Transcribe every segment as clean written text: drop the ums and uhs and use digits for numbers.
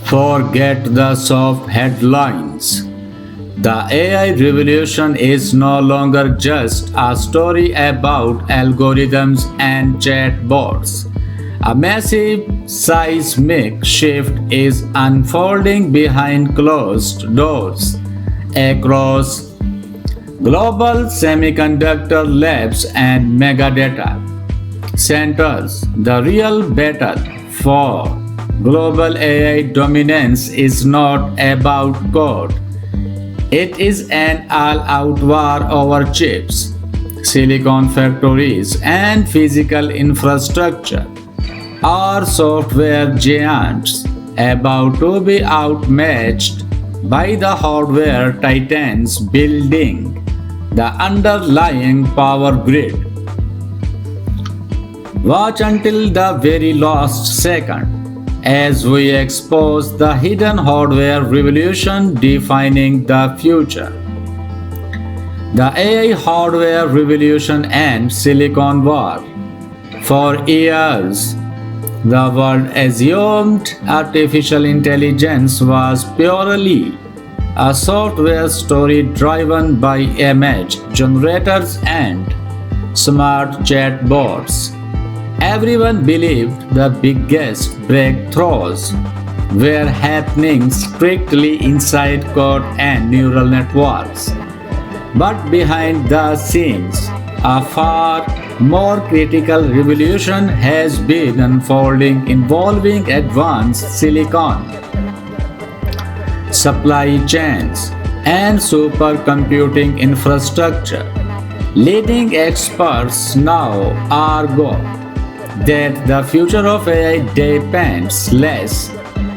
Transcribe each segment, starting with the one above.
Forget the soft headlines. The AI revolution is no longer just a story about algorithms and chatbots. A massive seismic shift is unfolding behind closed doors across global semiconductor labs and mega data centers. The real battle for global AI dominance is not about code. It is an all-out war over chips, silicon factories, and physical infrastructure. Are software giants about to be outmatched by the hardware titans building the underlying power grid? Watch until the very last second as we expose the hidden hardware revolution defining the future. The AI hardware revolution and silicon war. For years, the world assumed artificial intelligence was purely a software story driven by image generators and smart chatbots. Everyone believed the biggest breakthroughs were happening strictly inside code and neural networks. But behind the scenes, a far more critical revolution has been unfolding involving advanced silicon supply chains and supercomputing infrastructure. Leading experts now argue that the future of AI depends less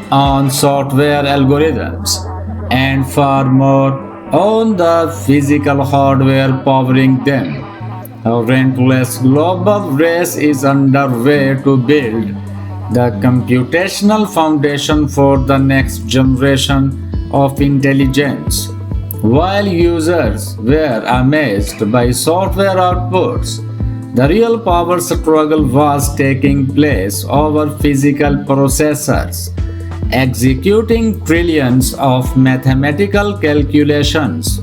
on software algorithms and far more on the physical hardware powering them. A relentless global race is underway to build the computational foundation for the next generation of intelligence. While users were amazed by software outputs, the real power struggle was taking place over physical processors, executing trillions of mathematical calculations.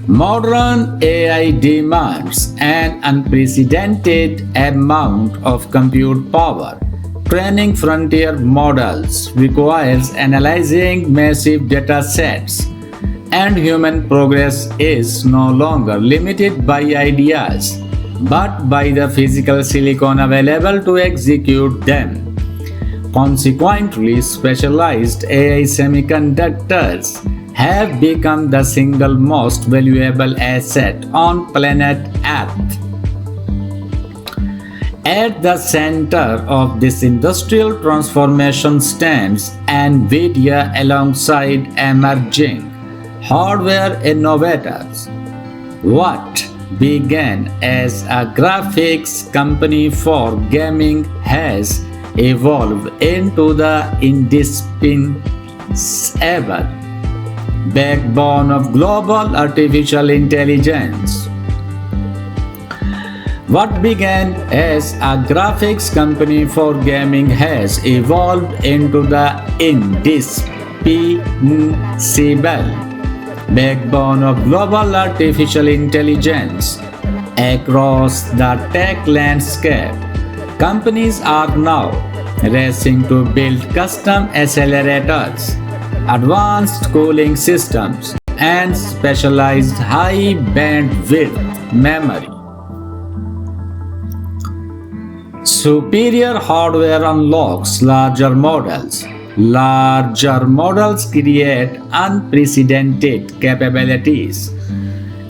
Modern AI demands an unprecedented amount of compute power. Training frontier models requires analyzing massive data sets, and human progress is no longer limited by ideas, but by the physical silicon available to execute them. Consequently, specialized AI semiconductors have become the single most valuable asset on planet Earth. At the center of this industrial transformation stands Nvidia alongside emerging hardware innovators. What began as a graphics company for gaming has evolved into the indispensable backbone of global artificial intelligence. What began as a graphics company for gaming has evolved into the indispensable backbone of global artificial intelligence. Across the tech landscape, companies are now racing to build custom accelerators, advanced cooling systems, and specialized high bandwidth memory. Superior hardware unlocks larger models. Larger models create unprecedented capabilities,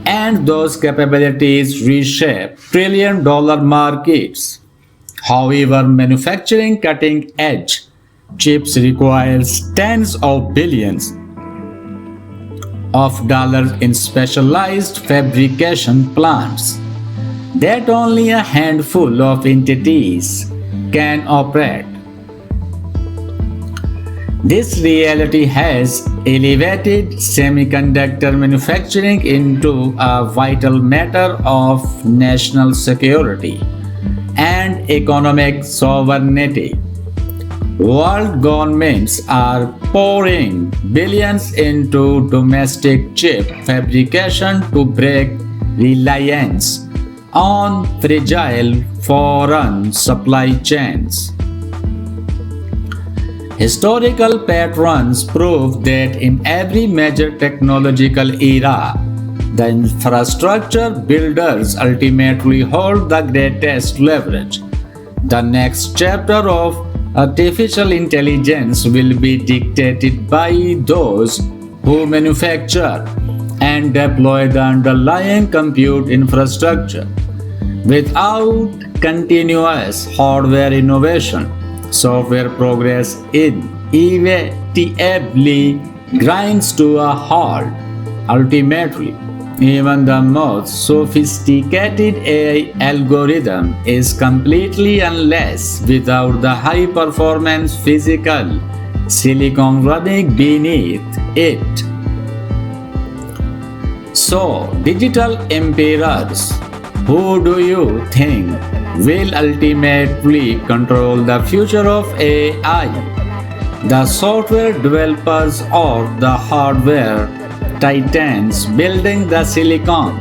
and those capabilities reshape trillion-dollar markets. However, manufacturing cutting-edge chips requires tens of billions of dollars in specialized fabrication plants that only a handful of entities can operate. This reality has elevated semiconductor manufacturing into a vital matter of national security and economic sovereignty. World governments are pouring billions into domestic chip fabrication to break reliance on fragile foreign supply chains. Historical patterns prove that in every major technological era, the infrastructure builders ultimately hold the greatest leverage. The next chapter of artificial intelligence will be dictated by those who manufacture and deploy the underlying compute infrastructure. Without continuous hardware innovation, software progress inevitably grinds to a halt. Ultimately, even the most sophisticated AI algorithm is completely useless without the high performance physical silicon running beneath it. So, digital emperors, who do you think will ultimately control the future of AI? The software developers or the hardware titans building the silicon?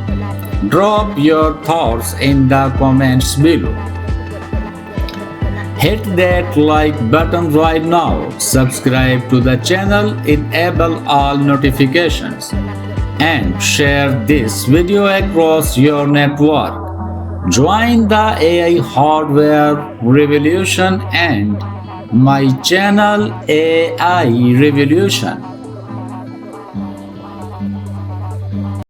Drop your thoughts in the comments below. Hit that like button right now, subscribe to the channel, enable all notifications, and share this video across your network. Join the AI hardware revolution and my channel AI Revolution.